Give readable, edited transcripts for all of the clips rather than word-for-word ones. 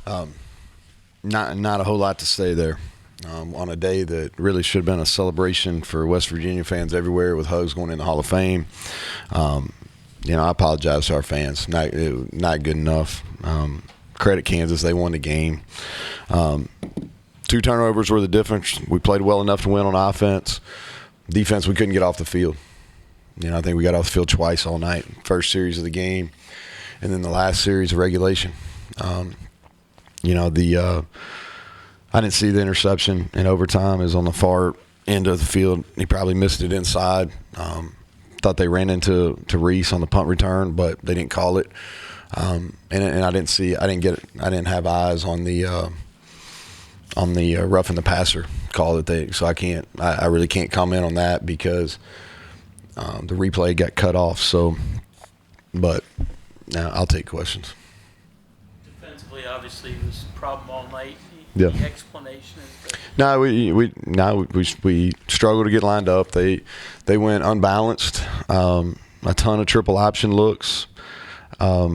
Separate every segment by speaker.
Speaker 1: Not a whole lot to say there. On a day that really should have been a celebration for West Virginia fans everywhere with Hugs going in the Hall of Fame. I apologize to our fans. Not good enough. Credit Kansas. They won the game. 2 turnovers were the difference. We played well enough to win on offense. Defense, we couldn't get off the field. I think we got off the field twice all night. First series of the game, and then the last series of regulation. I didn't see the interception in overtime. It was on the far end of the field. He probably missed it inside. Thought they ran into Reese on the punt return, but they didn't call it. And I didn't have eyes on the roughing the passer call so I really can't comment on that because the replay got cut off. So, but I'll take questions.
Speaker 2: Defensively, obviously, it was a problem all night.
Speaker 1: Yeah.
Speaker 2: The explanation is that
Speaker 1: we struggled to get lined up. They went unbalanced. A ton of triple option looks. A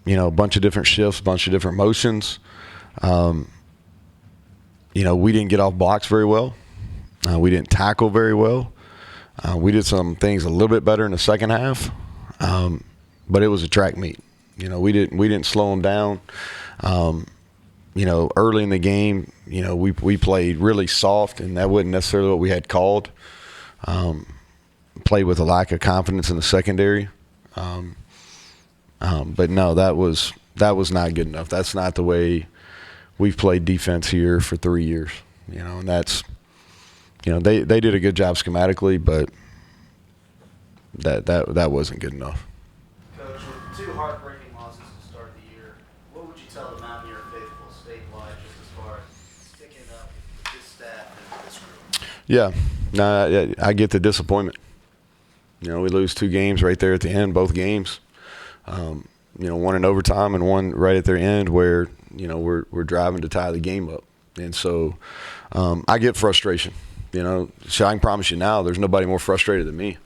Speaker 1: bunch of different shifts, a bunch of different motions. We didn't get off blocks very well. We didn't tackle very well. We did some things a little bit better in the second half, but it was a track meet. We didn't slow them down. Early in the game, we played really soft, and that wasn't necessarily what we had called. Played with a lack of confidence in the secondary. But no, that was not good enough. That's not the way we've played defense here for 3 years. And that's, they did a good job schematically, but that wasn't good enough.
Speaker 3: Coach, with 2 heartbreaking losses to start the year, what would you tell the Mountaineer faithful statewide just as far as sticking up with this staff and this group?
Speaker 1: Yeah, no, I get the disappointment. We lose 2 games right there at the end, both games. One in overtime and one right at their end where, we're driving to tie the game up. And so I get frustration. So I can promise you now there's nobody more frustrated than me.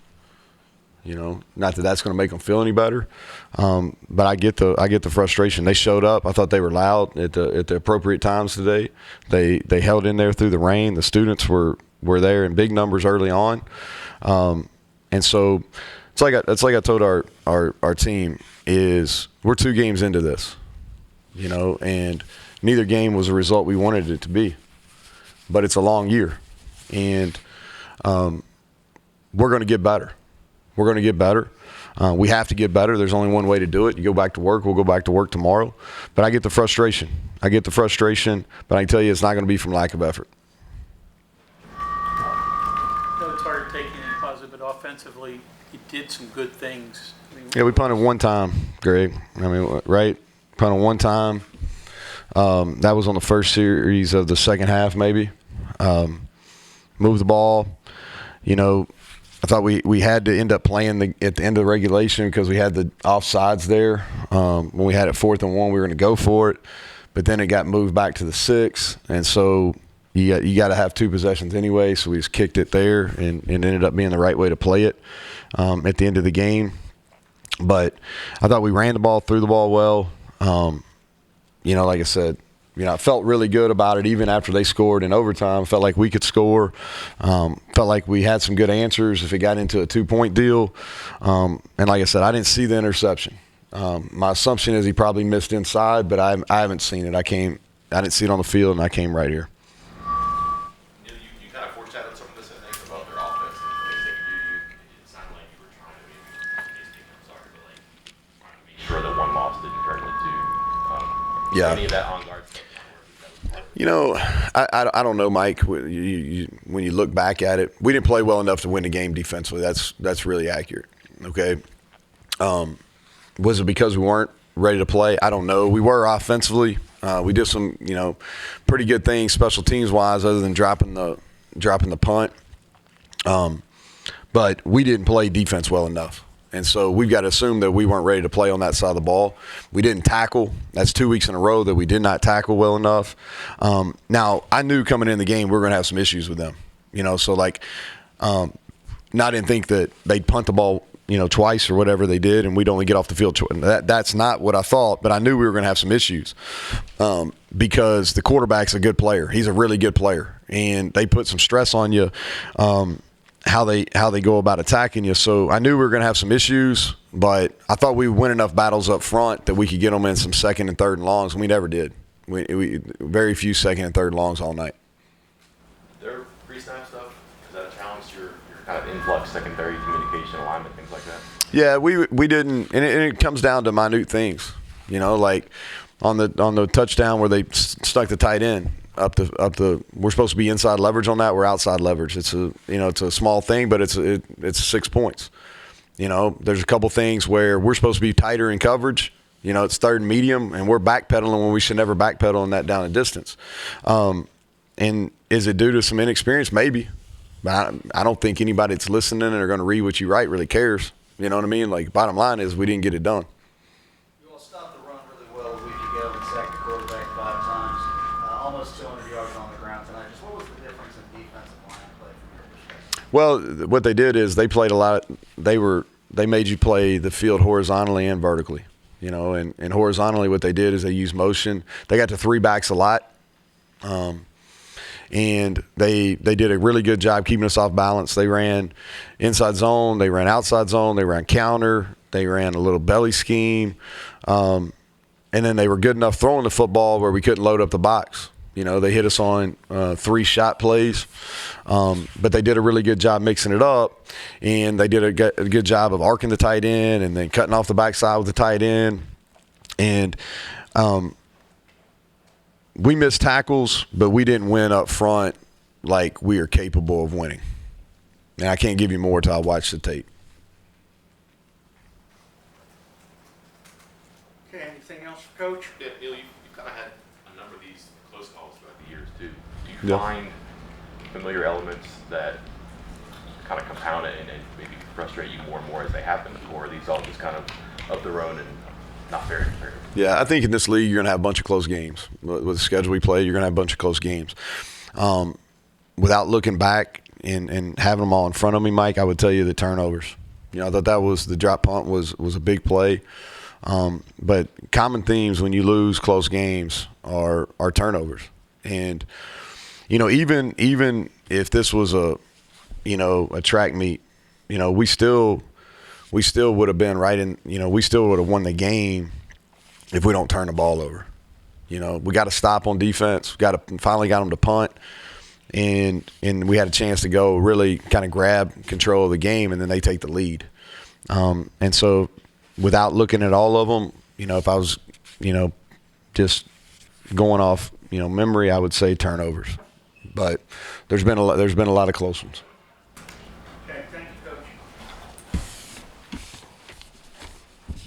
Speaker 1: Not that that's going to make them feel any better, but I get the frustration. They showed up. I thought they were loud at the appropriate times today. They held in there through the rain. The students were there in big numbers early on, and so it's like I told our team is we're 2 games into this, and neither game was a result we wanted it to be, but it's a long year, and we're going to get better. We're going to get better. We have to get better. There's only one way to do it. You go back to work. We'll go back to work tomorrow. But I get the frustration. But I can tell you it's not going to be from lack of effort.
Speaker 2: it's hard to take anything positive, but offensively, you did some good things.
Speaker 1: Yeah, we punted one time, Greg. Right? Punted one time. That was on the first series of the second half, maybe. Moved the ball. I thought we had to end up playing at the end of the regulation because we had the offsides there. When we had it 4th and 1, we were going to go for it. But then it got moved back to the 6. And so you got to have 2 possessions anyway. So we just kicked it there and ended up being the right way to play it at the end of the game. But I thought we ran the ball, threw the ball well. Like I said, I felt really good about it even after they scored in overtime. Felt like we could score. Felt like we had some good answers if it got into a 2-point deal. And like I said, I didn't see the interception. My assumption is he probably missed inside, but I haven't seen it. I didn't see it on the field, and I came right here.
Speaker 4: You kind of foreshadowed some of this, I think, about their offense and the things they could do. It sounded like you were trying to make sure that one loss didn't turn into any of that on guard stuff.
Speaker 1: I don't know, Mike. When you look back at it, we didn't play well enough to win the game defensively. That's really accurate. Okay. Was it because we weren't ready to play? I don't know. We were offensively. We did some, pretty good things special teams wise, other than dropping the punt. But we didn't play defense well enough. And so we've got to assume that we weren't ready to play on that side of the ball. We didn't tackle. That's 2 weeks in a row that we did not tackle well enough. Now, I knew coming in the game we were going to have some issues with them. didn't think that they'd punt the ball, twice or whatever they did, and we'd only get off the field. That's not what I thought, but I knew we were going to have some issues because the quarterback's a good player. He's a really good player, and they put some stress on you, how they go about attacking you. So I knew we were going to have some issues, but I thought we would win enough battles up front that we could get them in some second and third and longs, and we never did. We very few second and third longs all night.
Speaker 4: Their pre-snap stuff, is that a challenge? Your kind of influx, secondary communication, alignment, things like that?
Speaker 1: Yeah, we didn't, and it comes down to minute things, like on the touchdown where they stuck the tight end up the. We're supposed to be inside leverage on that. We're outside leverage. It's a small thing, but it's 6 points. There's a couple things where we're supposed to be tighter in coverage. It's third and medium, and we're backpedaling when we should never backpedal on that down and distance. And is it due to some inexperience? Maybe. But I don't think anybody that's listening or going to read what you write really cares. You know what I mean? Like, bottom line is we didn't get it done.
Speaker 3: You all stopped the run really well a week ago and sacked the quarterback 5 times, almost 200 yards on the ground tonight. Just what was the difference in defensive line play from your perspective?
Speaker 1: Well, what they did is they played a lot. They made you play the field horizontally and vertically. And horizontally what they did is they used motion. They got to 3 backs a lot. And they did a really good job keeping us off balance. They ran inside zone. They ran outside zone. They ran counter. They ran a little belly scheme. And then they were good enough throwing the football where we couldn't load up the box. They hit us on 3 shot plays. But they did a really good job mixing it up. And they did a good job of arcing the tight end and then cutting off the backside with the tight end. And we missed tackles, but we didn't win up front like we are capable of winning. And I can't give you more until I watch the tape.
Speaker 2: Okay, anything else for Coach?
Speaker 4: Yeah, Neal, you've kind of had a number of these close calls throughout the years, too. Do you find familiar elements that kind of compound it and maybe frustrate you more and more as they happen? Or are these all just kind of their own and not very fair?
Speaker 1: Yeah, I think in this league you're going to have a bunch of close games. With the schedule we play, you're going to have a bunch of close games. Without looking back and having them all in front of me, Mike, I would tell you the turnovers. I thought that was the drop punt was a big play. But common themes when you lose close games are turnovers. And, even if this was a track meet, we still would have been right in, we still would have won the game if we don't turn the ball over. We got to stop on defense. Finally got them to punt. And we had a chance to go really kind of grab control of the game, and then they take the lead. And so without looking at all of them, if I was, just going off, memory, I would say turnovers. But there's been a lot of close ones.